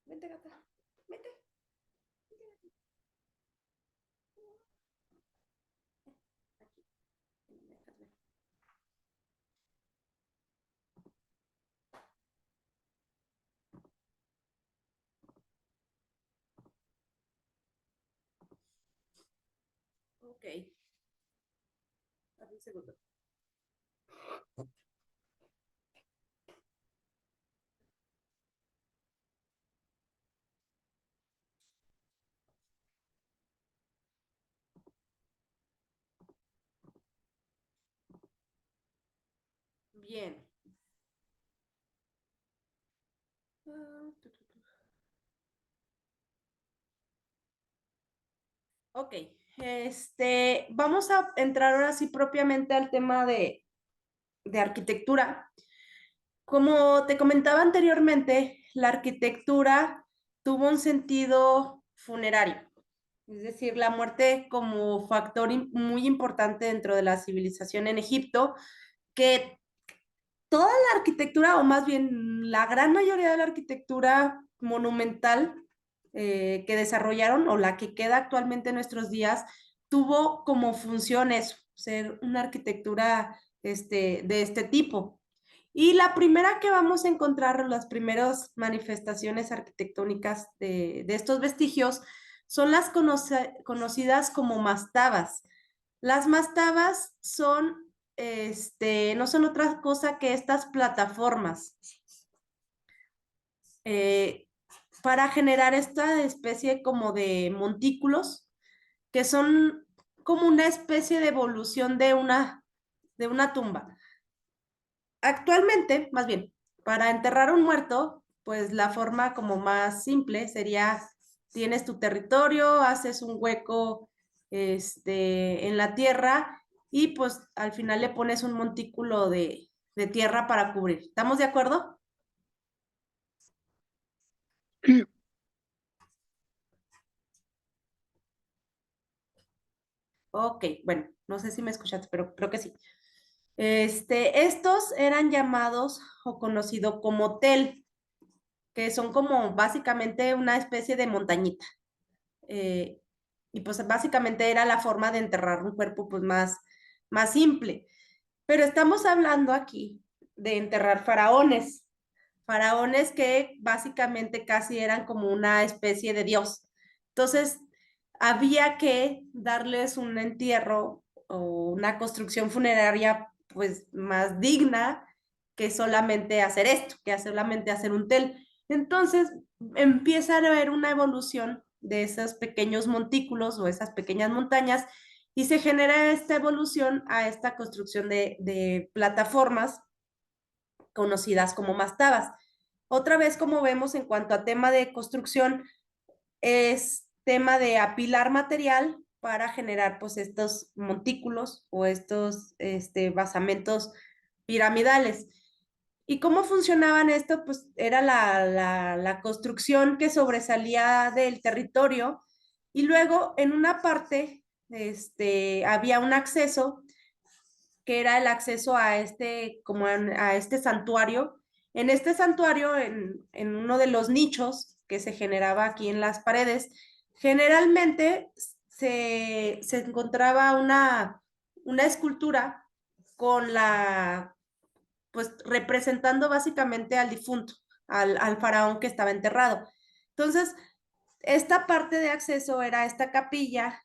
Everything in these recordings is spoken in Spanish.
Vente, gata. Vente. Aquí. Déjame. Ok. Dame un segundo. Bien. Ok. Vamos a entrar ahora sí propiamente al tema de arquitectura. Como te comentaba anteriormente, la arquitectura tuvo un sentido funerario, es decir, la muerte como factor muy importante dentro de la civilización en Egipto, que toda la arquitectura, o más bien la gran mayoría de la arquitectura monumental que desarrollaron, o la que queda actualmente en nuestros días, tuvo como función eso, ser una arquitectura de este tipo. Y la primera que vamos a encontrar, las primeras manifestaciones arquitectónicas de estos vestigios, son las conocidas como mastabas. Las mastabas son, no son otra cosa que estas plataformas eh, para generar esta especie como de montículos que son como una especie de evolución de una tumba. Actualmente, más bien, para enterrar un muerto, pues la forma como más simple sería, tienes tu territorio, haces un hueco en la tierra y pues al final le pones un montículo de tierra para cubrir. ¿Estamos de acuerdo? Sí, Ok, bueno, no sé si me escuchaste, pero creo que sí. Estos eran llamados o conocido como tel, que son como básicamente una especie de montañita. eh, y pues básicamente era la forma de enterrar un cuerpo pues más simple. Pero estamos hablando aquí de enterrar faraones, faraones que básicamente casi eran como una especie de dios. Entonces, había que darles un entierro o una construcción funeraria pues más digna que solamente hacer esto, que solamente hacer un tel. Entonces, empieza a haber una evolución de esos pequeños montículos o esas pequeñas montañas y se genera esta evolución a esta construcción de plataformas conocidas como mastabas. Otra vez, como vemos en cuanto a tema de construcción, es tema de apilar material para generar pues estos montículos o estos basamentos piramidales. ¿Y cómo funcionaban esto? Pues era la construcción que sobresalía del territorio y luego en una parte había un acceso que era el acceso a a este santuario. En este santuario, en uno de los nichos que se generaba aquí en las paredes, generalmente se encontraba una escultura con pues representando básicamente al difunto, al faraón que estaba enterrado. Entonces, esta parte de acceso era esta capilla,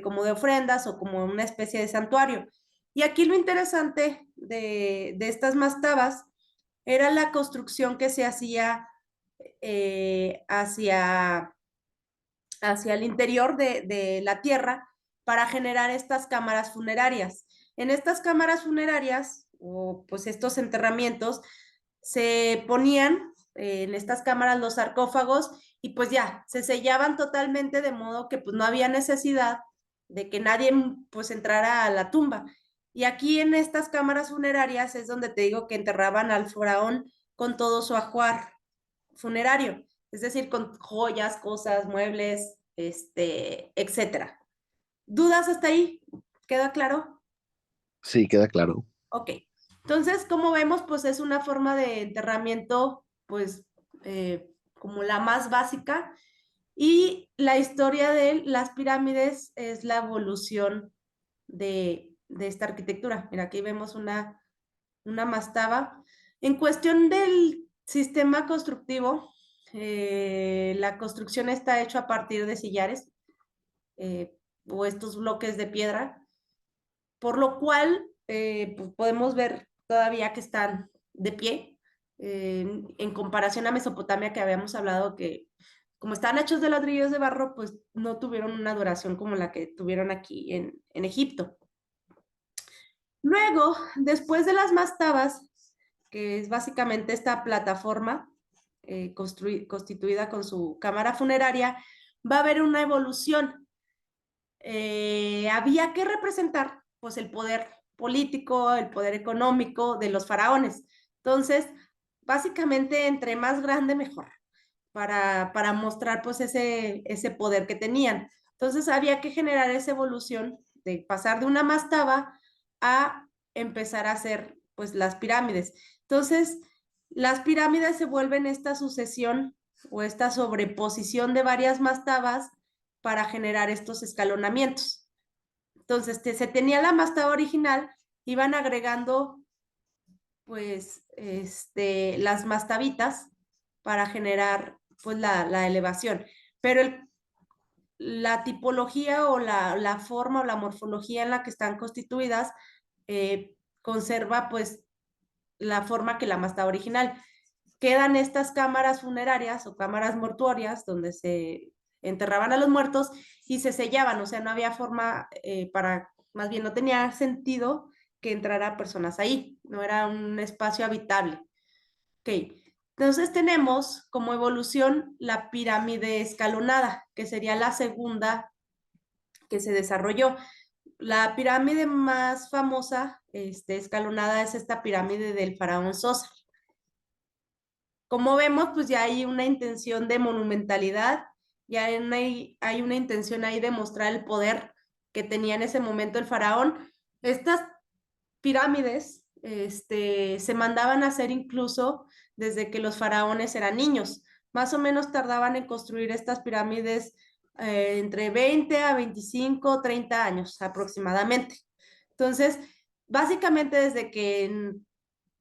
como de ofrendas o como una especie de santuario. Y aquí lo interesante de estas mastabas era la construcción que se hacía hacia el interior de la tierra para generar estas cámaras funerarias. En estas cámaras funerarias, o pues estos enterramientos, se ponían en estas cámaras los sarcófagos y pues ya, se sellaban totalmente de modo que pues no había necesidad de que nadie pues entrara a la tumba. Y aquí en estas cámaras funerarias es donde te digo que enterraban al faraón con todo su ajuar funerario, es decir, con joyas, cosas, muebles, etcétera. ¿Dudas hasta ahí? ¿Queda claro? sí, queda claro. Ok. Entonces, como vemos, pues es una forma de enterramiento, pues como la más básica. Y la historia de las pirámides es la evolución de esta arquitectura. Mira, aquí vemos una mastaba. En cuestión del sistema constructivo, la construcción está hecha a partir de sillares o estos bloques de piedra, por lo cual pues podemos ver todavía que están de pie en comparación a Mesopotamia, que habíamos hablado que como estaban hechos de ladrillos de barro, pues no tuvieron una duración como la que tuvieron aquí en Egipto. Luego, después de las mastabas, que es básicamente esta plataforma constituida con su cámara funeraria, va a haber una evolución. Había que representar pues el poder político, el poder económico de los faraones. Entonces, básicamente, entre más grande, mejor, para mostrar pues ese poder que tenían. Entonces, había que generar esa evolución de pasar de una mastaba a empezar a hacer pues las pirámides. Entonces, las pirámides se vuelven esta sucesión o esta sobreposición de varias mastabas para generar estos escalonamientos. Entonces, se tenía la mastaba original, iban agregando pues las mastabitas para generar pues la elevación. Pero la tipología o la forma o la morfología en la que están constituidas conserva pues la forma que la mastaba original. Quedan estas cámaras funerarias o cámaras mortuorias donde se enterraban a los muertos y se sellaban, o sea, no había forma más bien no tenía sentido que entrara personas ahí, no era un espacio habitable. Ok, entonces tenemos como evolución la pirámide escalonada, que sería la segunda que se desarrolló. La pirámide más famosa, escalonada, es esta pirámide del faraón Sosa. Como vemos, pues ya hay una intención de monumentalidad, ya hay una intención ahí de mostrar el poder que tenía en ese momento el faraón. Estas pirámides se mandaban a hacer incluso desde que los faraones eran niños. Más o menos tardaban en construir estas pirámides entre 20 a 25, 30 años aproximadamente. Entonces, básicamente desde que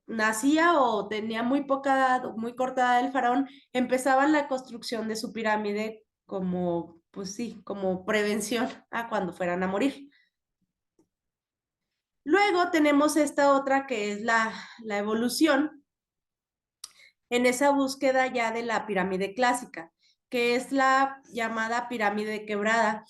nacía o tenía muy poca, muy corta edad el faraón, empezaban la construcción de su pirámide como, pues sí, como prevención a cuando fueran a morir. Luego tenemos esta otra que es la evolución en esa búsqueda ya de la pirámide clásica, que es la llamada pirámide quebrada,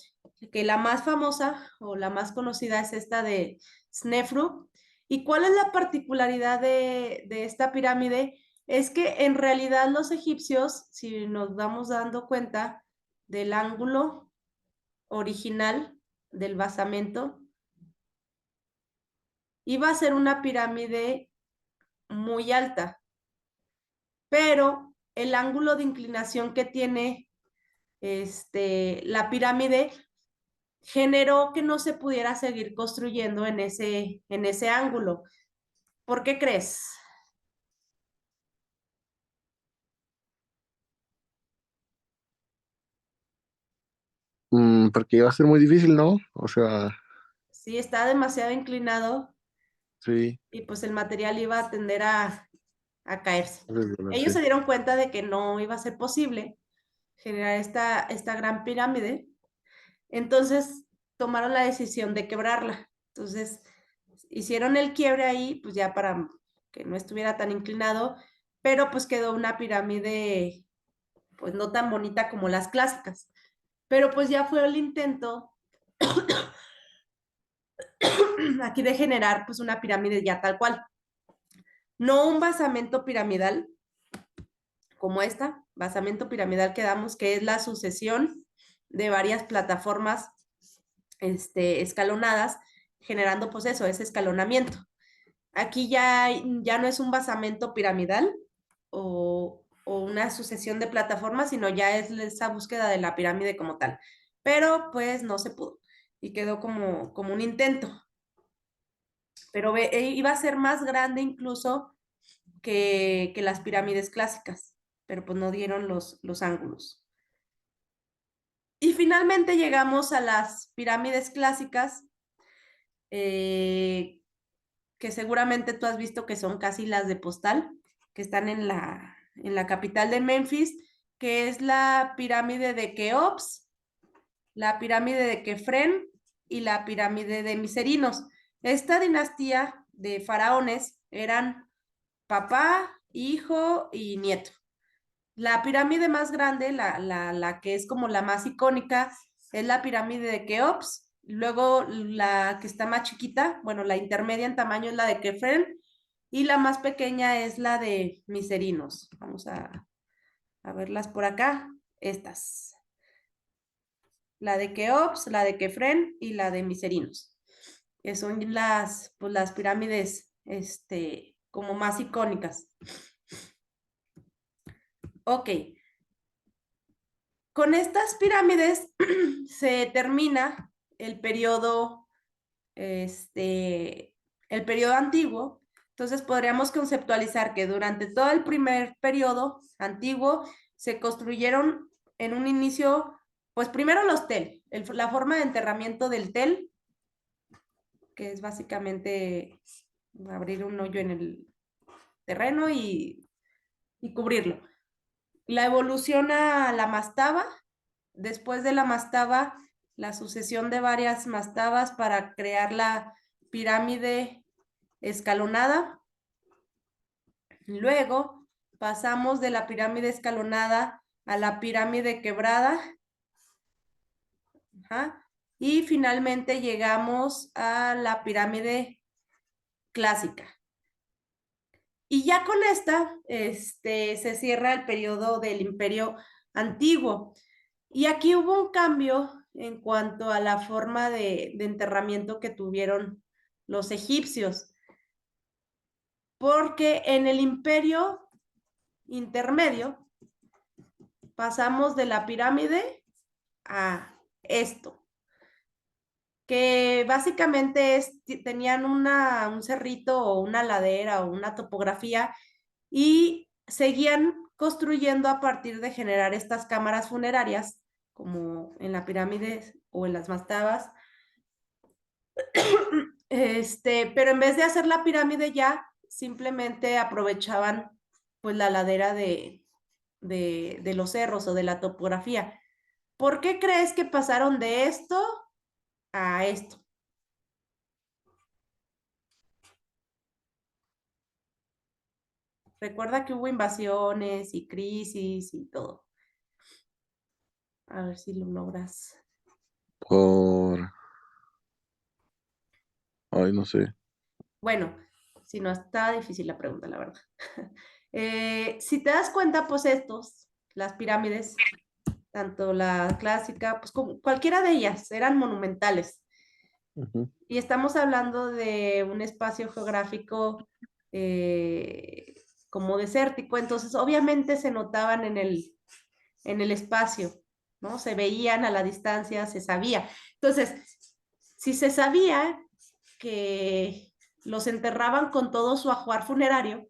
que la más famosa o la más conocida es esta de Snefru. ¿Y cuál es la particularidad de esta pirámide? Es que en realidad los egipcios, si nos vamos dando cuenta del ángulo original del basamento, iba a ser una pirámide muy alta, pero el ángulo de inclinación que tiene la pirámide generó que no se pudiera seguir construyendo en ese ángulo. ¿Por qué crees? Porque iba a ser muy difícil, ¿no? O sea, Sí, está demasiado inclinado sí, y pues el material iba a tender a caerse. Ellos desvelarse. se dieron cuenta de que no iba a ser posible generar esta gran pirámide, entonces tomaron la decisión de quebrarla. Entonces hicieron el quiebre ahí, pues ya para que no estuviera tan inclinado, pero pues quedó una pirámide pues no tan bonita como las clásicas. Pero pues ya fue el intento aquí de generar pues una pirámide ya tal cual. No un basamento piramidal como esta, basamento piramidal que damos, que es la sucesión de varias plataformas escalonadas, generando pues eso, ese escalonamiento. Aquí ya no es un basamento piramidal o una sucesión de plataformas, sino ya es esa búsqueda de la pirámide como tal. Pero pues no se pudo y quedó como un intento. pero iba a ser más grande incluso que las pirámides clásicas, pero pues no dieron los ángulos. Y finalmente llegamos a las pirámides clásicas, que seguramente tú has visto que son casi las de postal, que están en la capital de Memphis, que es la pirámide de Keops, la pirámide de Kefren y la pirámide de Miserinos. Esta dinastía de faraones eran papá, hijo y nieto. La pirámide más grande, la que es como la más icónica, es la pirámide de Keops. Luego la que está más chiquita, bueno, la intermedia en tamaño es la de Kefren y la más pequeña es la de Miserinos. Vamos a verlas por acá. Estas. La de Keops, la de Kefren y la de Miserinos, que son pues, las pirámides como más icónicas. Ok, con estas pirámides se termina el periodo, el periodo antiguo. Entonces podríamos conceptualizar que durante todo el primer periodo antiguo se construyeron en un inicio, pues primero los tel, la forma de enterramiento del tel, que es básicamente abrir un hoyo en el terreno y cubrirlo. La evolución a la mastaba, después de la mastaba, la sucesión de varias mastabas para crear la pirámide escalonada. Luego pasamos de la pirámide escalonada a la pirámide quebrada. Ajá. Y finalmente llegamos a la pirámide clásica. Y ya con esta se cierra el periodo del Imperio Antiguo. Y aquí hubo un cambio en cuanto a la forma de enterramiento que tuvieron los egipcios, porque en el Imperio Intermedio pasamos de la pirámide a esto, que básicamente tenían un cerrito o una ladera o una topografía y seguían construyendo a partir de generar estas cámaras funerarias, como en la pirámide o en las mastabas. Pero en vez de hacer la pirámide ya, simplemente aprovechaban pues la ladera de los cerros o de la topografía. ¿Por qué crees que pasaron de esto a esto? Recuerda que hubo invasiones y crisis y todo. A ver si lo logras. Por, ay, no sé. Bueno, si no está difícil la pregunta, la verdad. Si te das cuenta, pues las pirámides, tanto la clásica, pues como cualquiera de ellas, eran monumentales. Ujú. Y estamos hablando de un espacio geográfico eh, como desértico, entonces obviamente se notaban en el espacio, ¿no? Se veían a la distancia, se sabía. Entonces, si se sabía que los enterraban con todo su ajuar funerario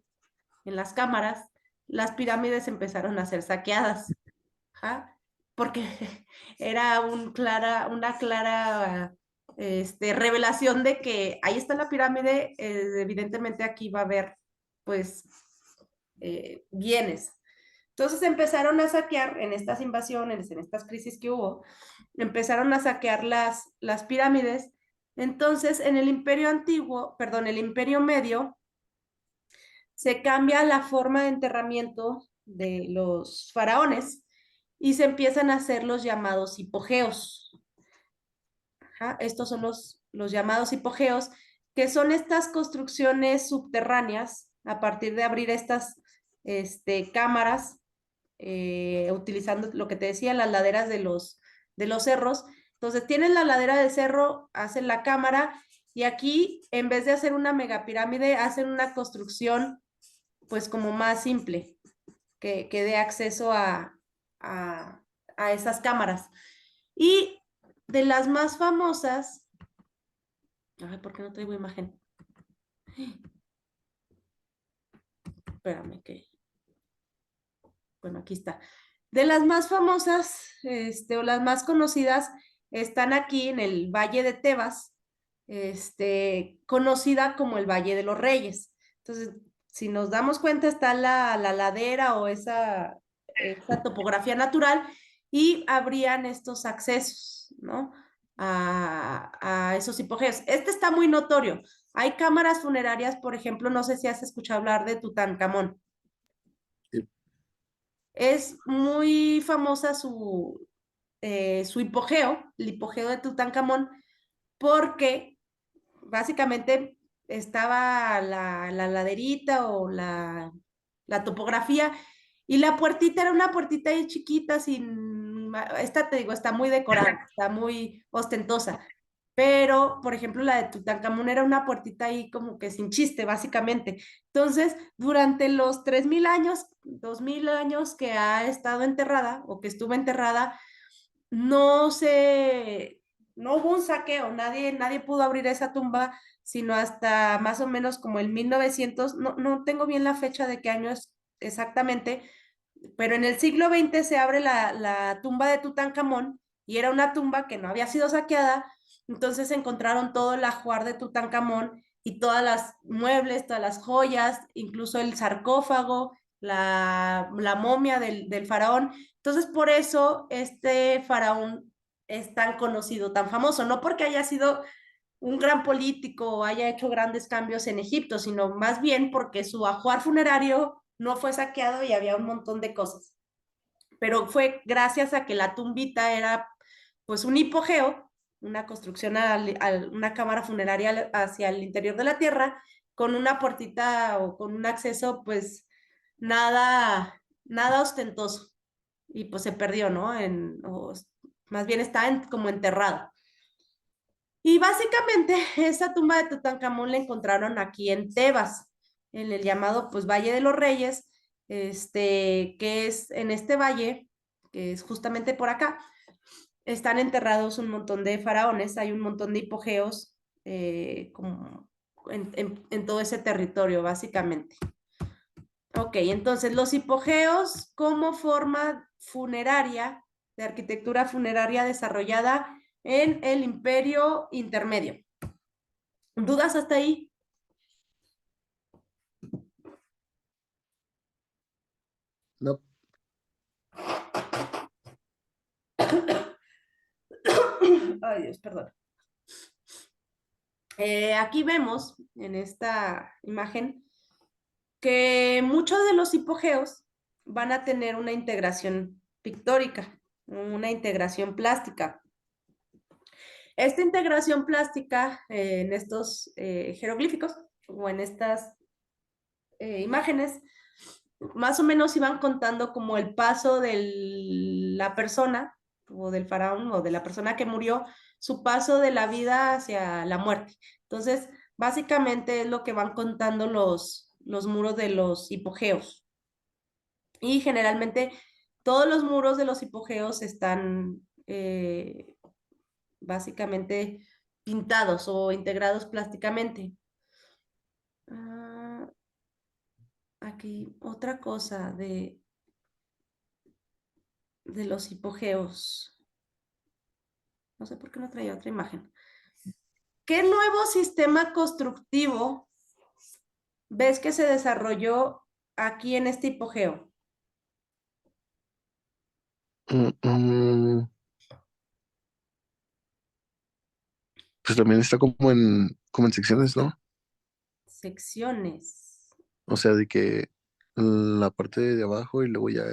en las cámaras, las pirámides empezaron a ser saqueadas. ¿Ja? Porque era una clara revelación de que ahí está la pirámide, evidentemente aquí va a haber pues bienes. Entonces empezaron a saquear en estas invasiones, en estas crisis que hubo, empezaron a saquear las pirámides. Entonces, en el imperio antiguo, perdón, el imperio medio, se cambia la forma de enterramiento de los faraones y se empiezan a hacer los llamados hipogeos. Ajá, estos son los llamados hipogeos, que son estas construcciones subterráneas a partir de abrir estas cámaras, utilizando lo que te decía, las laderas de los cerros. Entonces, tienen la ladera del cerro, hacen la cámara y aquí, en vez de hacer una megapirámide, hacen una construcción pues como más simple, que dé acceso a esas cámaras. Y de las más famosas, ay, ¿por qué no traigo imagen? Espérame que, bueno, aquí está. De las más famosas, o las más conocidas, están aquí en el Valle de Tebas, conocida como el Valle de los Reyes. Entonces, si nos damos cuenta, está la ladera o esa topografía natural y habrían estos accesos, ¿no? A esos hipogeos. Este está muy notorio. Hay cámaras funerarias, por ejemplo, no sé si has escuchado hablar de Tutankamón. Sí. Es muy famosa su hipogeo, el hipogeo de Tutankamón, porque básicamente estaba la laderita o la topografía y la puertita era una puertita ahí chiquita, esta te digo, está muy decorada, está muy ostentosa. Pero, por ejemplo, la de Tutankamón era una puertita ahí como que sin chiste, básicamente. Entonces, durante los 3000 años, 2000 años que ha estado enterrada o que estuvo enterrada, no se, no hubo un saqueo, nadie pudo abrir esa tumba, sino hasta más o menos como el 1900, no tengo bien la fecha de qué año es exactamente, pero en el siglo XX se abre la tumba de Tutankamón y era una tumba que no había sido saqueada, entonces encontraron todo el ajuar de Tutankamón y todas las muebles, todas las joyas, incluso el sarcófago, la momia del faraón. Entonces, por eso este faraón es tan conocido, tan famoso, no porque haya sido un gran político o haya hecho grandes cambios en Egipto, sino más bien porque su ajuar funerario no fue saqueado y había un montón de cosas. Pero fue gracias a que la tumbita era pues un hipogeo, una construcción, una cámara funeraria hacia el interior de la tierra, con una puertita o con un acceso pues nada ostentoso. Y pues se perdió, ¿no? Más bien está como enterrado. Y básicamente esa tumba de Tutankamón la encontraron aquí en Tebas, en el llamado pues Valle de los Reyes, que es en este valle, que es justamente por acá, están enterrados un montón de faraones, hay un montón de hipogeos como en todo ese territorio, básicamente. Ok, entonces los hipogeos como forma funeraria, de arquitectura funeraria desarrollada en el Imperio Intermedio. ¿Dudas hasta ahí? No. Ay, Dios, perdón. Aquí vemos en esta imagen que muchos de los hipogeos van a tener una integración pictórica, una integración plástica. Esta integración plástica en estos jeroglíficos o en estas imágenes, más o menos iban contando como el paso de la persona o del faraón o de la persona que murió, su paso de la vida hacia la muerte. Entonces, básicamente es lo que van contando los muros de los hipogeos. Y generalmente todos los muros de los hipogeos están básicamente pintados o integrados plásticamente. Ah, aquí otra cosa de los hipogeos. No sé por qué no traía otra imagen. ¿Qué nuevo sistema constructivo ves que se desarrolló aquí en este hipogeo? Mm, mm, pues también está como en secciones, ¿no? Secciones. O sea, de que la parte de abajo y luego ya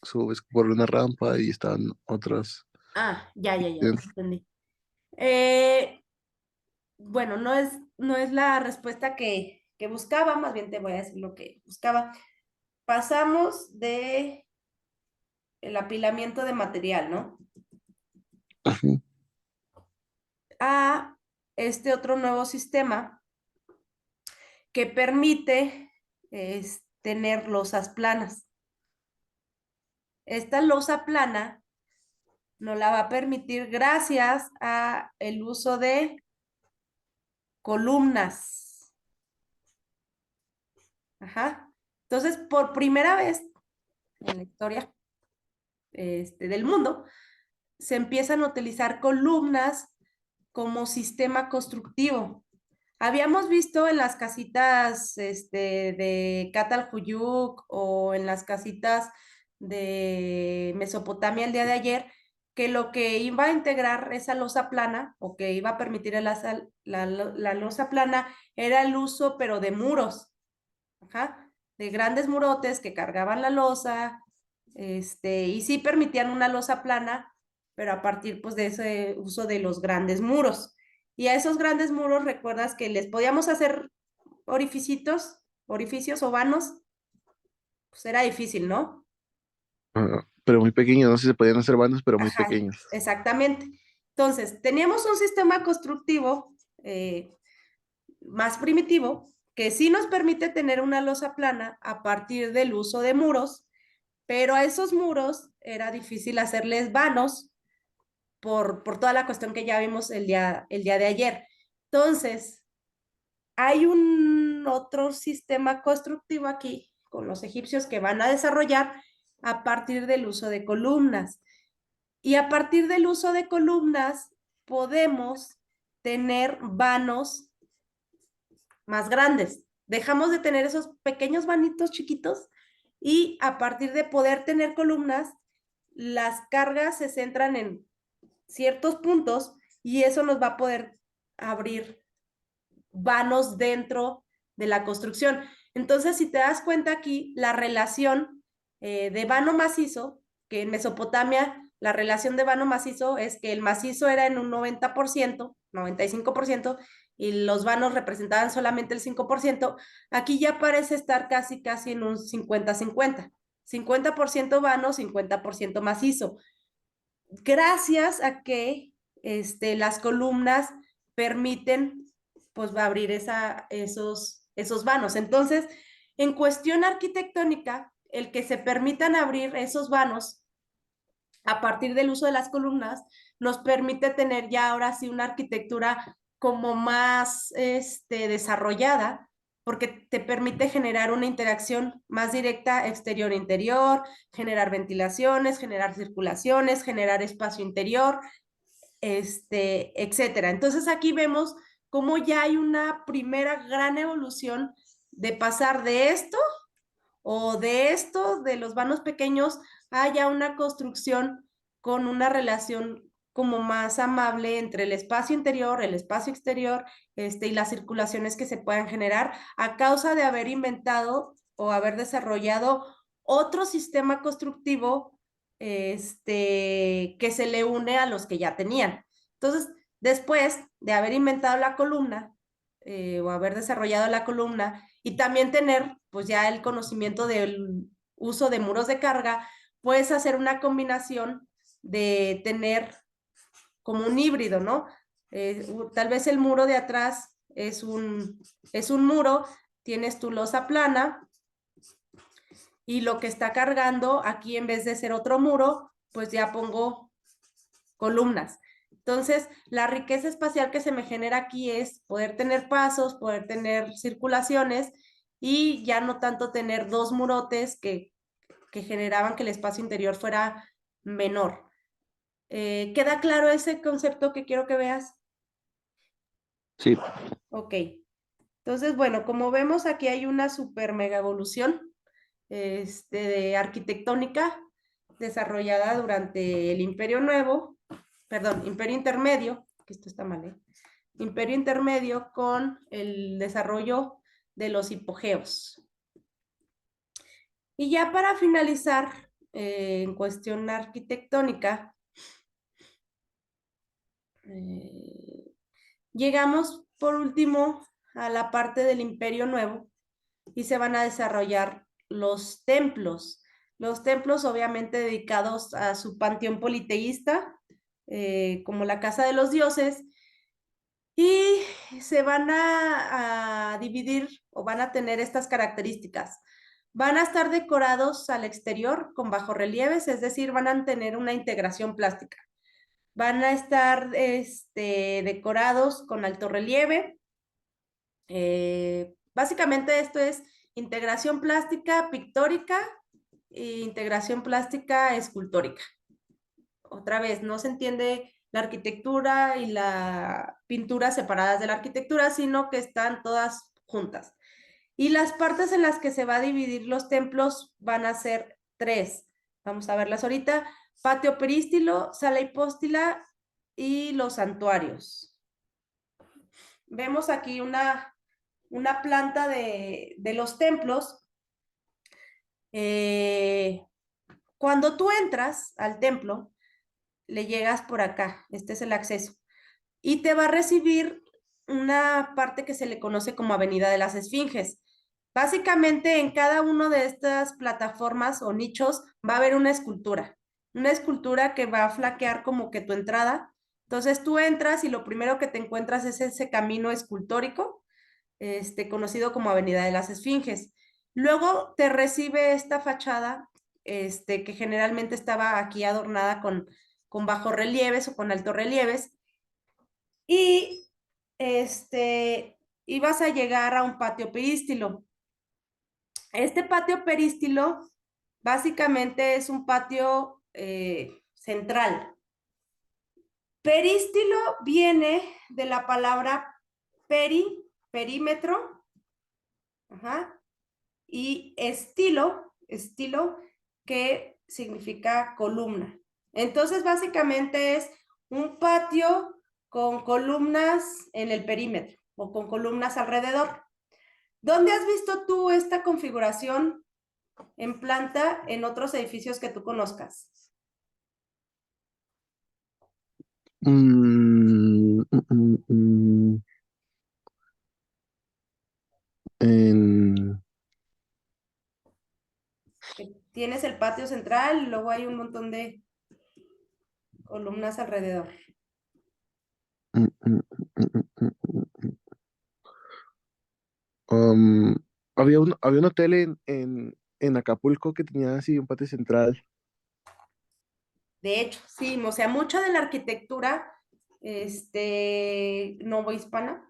subes por una rampa y están otras. Ah, ya entendí. Eh, bueno, no es la respuesta que buscaba, más bien te voy a decir lo que buscaba. Pasamos de el apilamiento de material, ¿no? Ujú, A este otro nuevo sistema que permite tener losas planas. Esta losa plana nos la va a permitir gracias a el uso de columnas. Ajá. Entonces, por primera vez en la historia del mundo, se empiezan a utilizar columnas como sistema constructivo. Habíamos visto en las casitas de Catalhuyuk o en las casitas de Mesopotamia el día de ayer, que lo que iba a integrar esa losa plana o que iba a permitir la losa plana era el uso, pero de muros, ajá, de grandes murotes que cargaban la losa, y sí permitían una losa plana, pero a partir pues de ese uso de los grandes muros. Y a esos grandes muros, recuerdas que les podíamos hacer orificios o vanos, pues era difícil, ¿no? Pero muy pequeños, no sé si se podían hacer bandas, pero muy Ajá, pequeños. exactamente. Entonces, teníamos un sistema constructivo más primitivo que sí nos permite tener una losa plana a partir del uso de muros, pero a esos muros era difícil hacerles vanos por toda la cuestión que ya vimos el día de ayer. Entonces, hay un otro sistema constructivo aquí con los egipcios que van a desarrollar a partir del uso de columnas. Y a partir del uso de columnas podemos tener vanos más grandes. Dejamos de tener esos pequeños vanitos chiquitos y a partir de poder tener columnas, las cargas se centran en ciertos puntos y eso nos va a poder abrir vanos dentro de la construcción. Entonces, si te das cuenta aquí, la relación de vano macizo, que en Mesopotamia la relación de vano macizo es que el macizo era en un 90%, 95%, y los vanos representaban solamente el 5%, aquí ya parece estar casi en un 50-50. 50% vano, 50% macizo. Gracias a que las columnas permiten pues va a abrir esos vanos. Entonces, en cuestión arquitectónica, el que se permitan abrir esos vanos a partir del uso de las columnas nos permite tener ya ahora sí una arquitectura como más desarrollada, porque te permite generar una interacción más directa exterior-interior, generar ventilaciones, generar circulaciones, generar espacio interior, etcétera. Entonces aquí vemos cómo ya hay una primera gran evolución de pasar de esto o de esto, de los vanos pequeños, a ya una construcción con una relación como más amable entre el espacio interior, el espacio exterior, y las circulaciones que se puedan generar a causa de haber inventado o haber desarrollado otro sistema constructivo que se le une a los que ya tenían. Entonces, después de haber inventado la columna o haber desarrollado la columna y también tener pues ya el conocimiento del uso de muros de carga, puedes hacer una combinación de tener como un híbrido, ¿no? Tal vez el muro de atrás es un muro, tienes tu losa plana y lo que está cargando aquí en vez de ser otro muro, pues ya pongo columnas. Entonces, la riqueza espacial que se me genera aquí es poder tener pasos, poder tener circulaciones y ya no tanto tener dos murotes que generaban que el espacio interior fuera menor. ¿Queda claro ese concepto que quiero que veas? Sí, Ok. Entonces, bueno, como vemos aquí hay una super mega evolución de arquitectónica desarrollada durante el Imperio Nuevo, perdón, Imperio Intermedio, que esto está mal, ¿eh? Imperio Intermedio con el desarrollo de los hipogeos. Y ya para finalizar, en cuestión arquitectónica, llegamos por último a la parte del Imperio Nuevo y se van a desarrollar los templos. Los templos obviamente dedicados a su panteón politeísta, como la Casa de los Dioses, y se van a dividir o van a tener estas características. Van a estar decorados al exterior con bajorrelieves, es decir, van a tener una integración plástica. Van a estar decorados con alto relieve. Básicamente esto es integración plástica pictórica e integración plástica escultórica. Otra vez, no se entiende la arquitectura y la pintura separadas de la arquitectura, sino que están todas juntas. Y las partes en las que se va a dividir los templos van a ser tres. Vamos a verlas ahorita. Patio perístilo, sala hipóstila y los santuarios. Vemos aquí una planta de los templos. Cuando tú entras al templo, le llegas por acá. Este es el acceso. Y te va a recibir una parte que se le conoce como Avenida de las Esfinges. Básicamente, en cada una de estas plataformas o nichos va a haber una escultura que va a flaquear como que tu entrada. Entonces tú entras y lo primero que te encuentras es ese camino escultórico, conocido como Avenida de las Esfinges. Luego te recibe esta fachada, que generalmente estaba aquí adornada con bajorrelieves o con altorrelieves, y y vas a llegar a un patio perístilo. Este patio perístilo básicamente es un patio central. Perístilo viene de la palabra perímetro, ajá, y estilo, que significa columna. Entonces, básicamente es un patio con columnas en el perímetro o con columnas alrededor. ¿Dónde has visto tú esta configuración en planta en otros edificios que tú conozcas? Mm, mm, mm, mm. En, Tienes el patio central y luego hay un montón de columnas alrededor. mm, mm, mm, mm, mm. Um, había un hotel en Acapulco que tenía así un patio central. De hecho, sí, o sea, mucha de la arquitectura novohispana,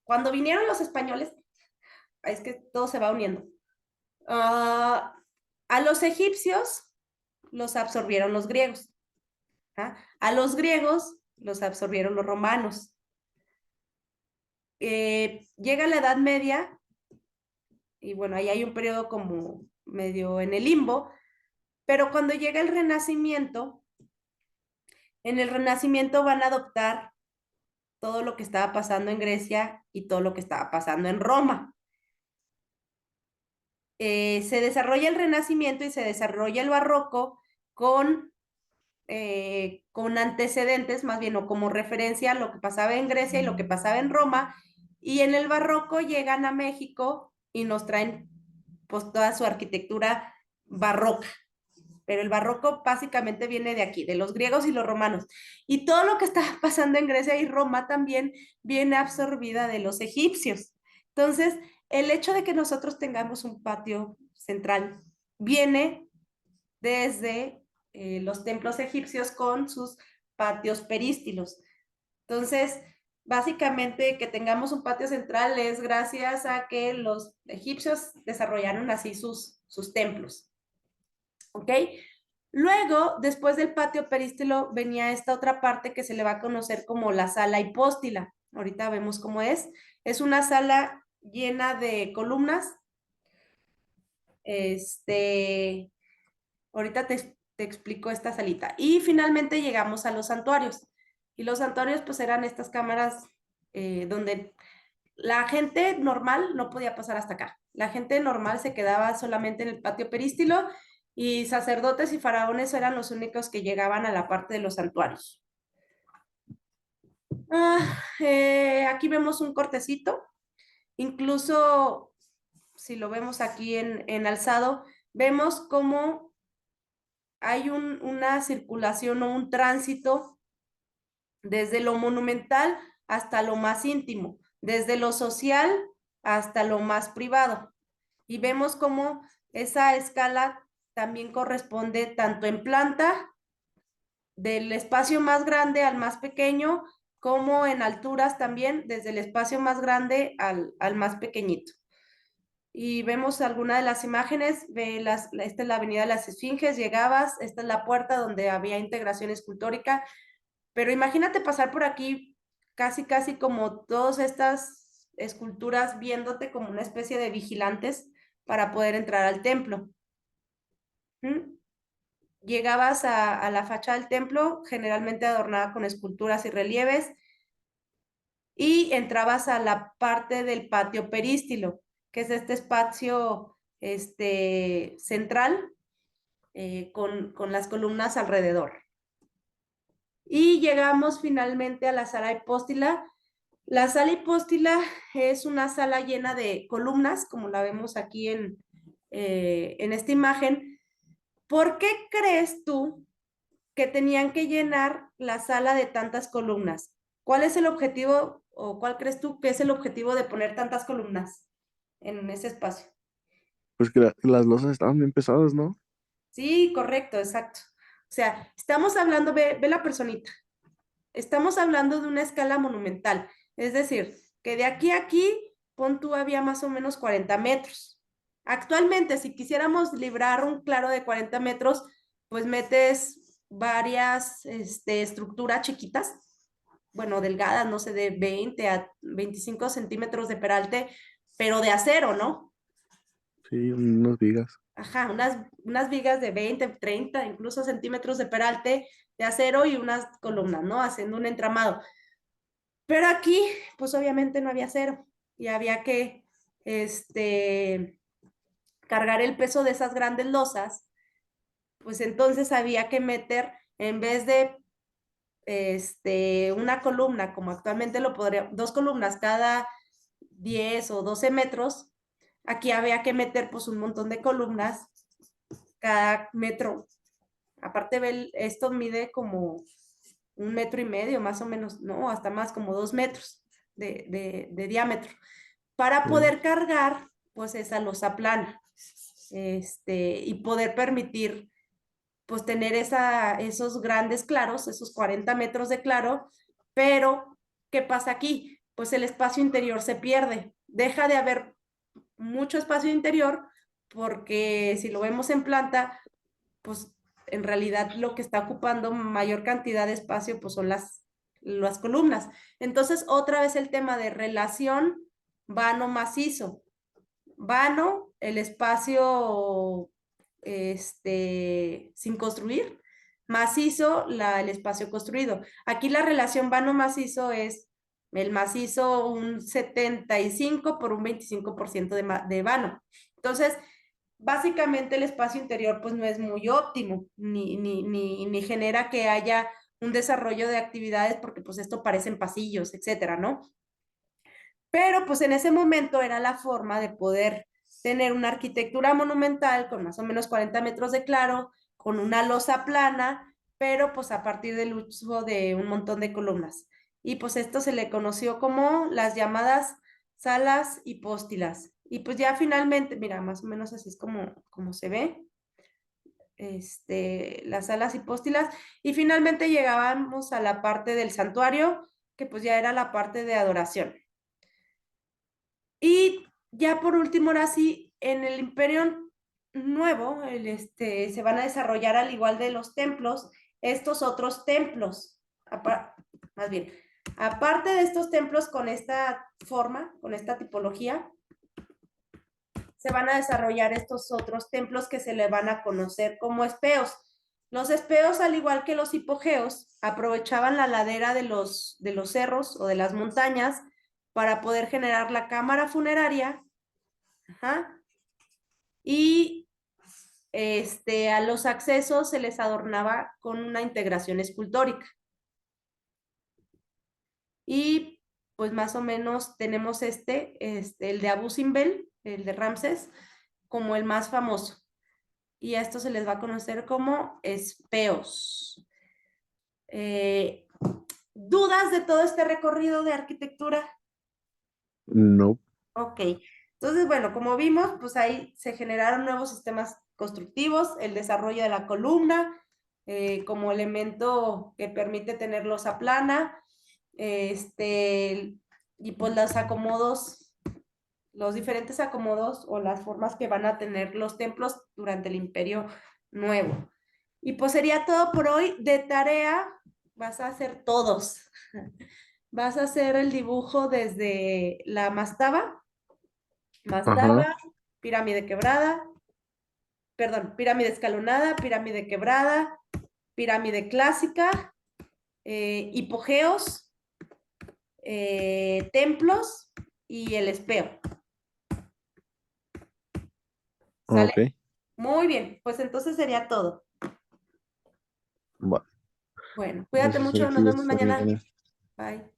cuando vinieron los españoles, es que todo se va uniendo. A los egipcios los absorbieron los griegos. A los griegos los absorbieron los romanos. Llega la Edad Media y bueno, ahí hay un periodo como medio en el limbo, pero cuando llega el Renacimiento, en el Renacimiento van a adoptar todo lo que estaba pasando en Grecia y todo lo que estaba pasando en Roma. Se desarrolla el Renacimiento y se desarrolla el Barroco con antecedentes, más bien, o como referencia a lo que pasaba en Grecia y lo que pasaba en Roma, y en el Barroco llegan a México y nos traen pues toda su arquitectura barroca. Pero el barroco básicamente viene de aquí, de los griegos y los romanos. Y todo lo que está pasando en Grecia y Roma también viene absorbida de los egipcios. Entonces, el hecho de que nosotros tengamos un patio central viene desde los templos egipcios con sus patios perístilos. Entonces, básicamente que tengamos un patio central es gracias a que los egipcios desarrollaron así sus templos. ¿Ok? Luego, después del patio perístilo, venía esta otra parte que se le va a conocer como la sala hipóstila. Ahorita vemos cómo es. Es una sala llena de columnas. Ahorita te explico esta salita. Y finalmente llegamos a los santuarios. Y los santuarios pues eran estas cámaras donde la gente normal no podía pasar hasta acá. La gente normal se quedaba solamente en el patio perístilo y sacerdotes y faraones eran los únicos que llegaban a la parte de los santuarios. Aquí vemos un cortecito. Incluso si lo vemos aquí en alzado, vemos cómo hay una circulación o un tránsito desde lo monumental hasta lo más íntimo, desde lo social hasta lo más privado. Y vemos cómo esa escala también corresponde tanto en planta, del espacio más grande al más pequeño, como en alturas también, desde el espacio más grande al más pequeñito. Y vemos alguna de las imágenes, esta es la Avenida de las Esfinges, llegabas, esta es la puerta donde había integración escultórica, pero imagínate pasar por aquí casi, casi como todas estas esculturas viéndote como una especie de vigilantes para poder entrar al templo. ¿Mm? Llegabas a la fachada del templo, generalmente adornada con esculturas y relieves, y entrabas a la parte del patio perístilo, que es este espacio central con las columnas alrededor. Y llegamos finalmente a la sala hipóstila. La sala hipóstila es una sala llena de columnas, como la vemos aquí en esta imagen. ¿Por qué crees tú que tenían que llenar la sala de tantas columnas? ¿Cuál es el objetivo o cuál crees tú que es el objetivo de poner tantas columnas en ese espacio? Pues que las losas estaban bien pesadas, ¿no? Sí, correcto, exacto. O sea, estamos hablando, ve la personita, estamos hablando de una escala monumental, es decir, que de aquí a aquí, pon tú, había más o menos 40 metros. Actualmente, si quisiéramos librar un claro de 40 metros, pues metes varias estructuras chiquitas, bueno, delgadas, no sé, de 20 a 25 centímetros de peralte, pero de acero, ¿no? Sí, unas vigas. Ajá, unas vigas de 20, 30, incluso centímetros de peralte de acero y unas columnas, ¿no? Haciendo un entramado. Pero aquí, pues obviamente no había acero y había que, cargar el peso de esas grandes losas, pues entonces había que meter, en vez de, una columna, como actualmente lo podría, dos columnas cada 10 o 12 metros, aquí había que meter pues un montón de columnas cada metro. Aparte, esto mide como 1,5 metros, más o menos, no, hasta más, como 2 metros de diámetro, para Sí. poder cargar, pues, esa losa plana, y poder permitir, pues, tener esos grandes claros, esos 40 metros de claro, pero, ¿qué pasa aquí? Pues el espacio interior se pierde, deja de haber mucho espacio interior, porque si lo vemos en planta, pues en realidad lo que está ocupando mayor cantidad de espacio pues son las columnas. Entonces, otra vez el tema de relación vano macizo. Vano, el espacio sin construir, macizo, el espacio construido. Aquí la relación vano macizo es el macizo un 75 por un 25% de vano. Entonces, básicamente el espacio interior pues no es muy óptimo, ni genera que haya un desarrollo de actividades porque pues esto parecen pasillos, etcétera, ¿no? Pero pues en ese momento era la forma de poder tener una arquitectura monumental con más o menos 40 metros de claro, con una losa plana, pero pues a partir del uso de un montón de columnas. Y pues esto se le conoció como las llamadas salas hipóstilas. Y pues ya finalmente, mira, más o menos así es como se ve, las salas hipóstilas. Y finalmente llegábamos a la parte del santuario, que pues ya era la parte de adoración. Y ya por último, ahora sí, en el Imperio Nuevo, se van a desarrollar al igual de los templos, estos otros templos, más bien, aparte de estos templos con esta forma, con esta tipología, se van a desarrollar estos otros templos que se le van a conocer como espeos. Los espeos, al igual que los hipogeos, aprovechaban la ladera de los cerros o de las montañas para poder generar la cámara funeraria. Ajá. Y a los accesos se les adornaba con una integración escultórica. Y pues más o menos tenemos el de Abu Simbel, el de Ramses, como el más famoso. Y a esto se les va a conocer como espeos. Eh, ¿Dudas de todo este recorrido de arquitectura? No. Ok, entonces, bueno, como vimos, pues ahí se generaron nuevos sistemas constructivos, el desarrollo de la columna como elemento que permite tener losa plana, este, y pues los acomodos, los diferentes acomodos o las formas que van a tener los templos durante el Imperio Nuevo. Y pues sería todo por hoy. De tarea vas a hacer todos. Vas a hacer el dibujo desde la Ajá, mastaba, pirámide quebrada, perdón, pirámide escalonada, pirámide quebrada, pirámide clásica, hipogeos, templos y el espejo. ¿Sale? ok. Muy bien, pues entonces sería todo. Va. Bueno, cuídate Vamos a hacer mucho, nos aquí vemos esta mañana. mañana. Bye.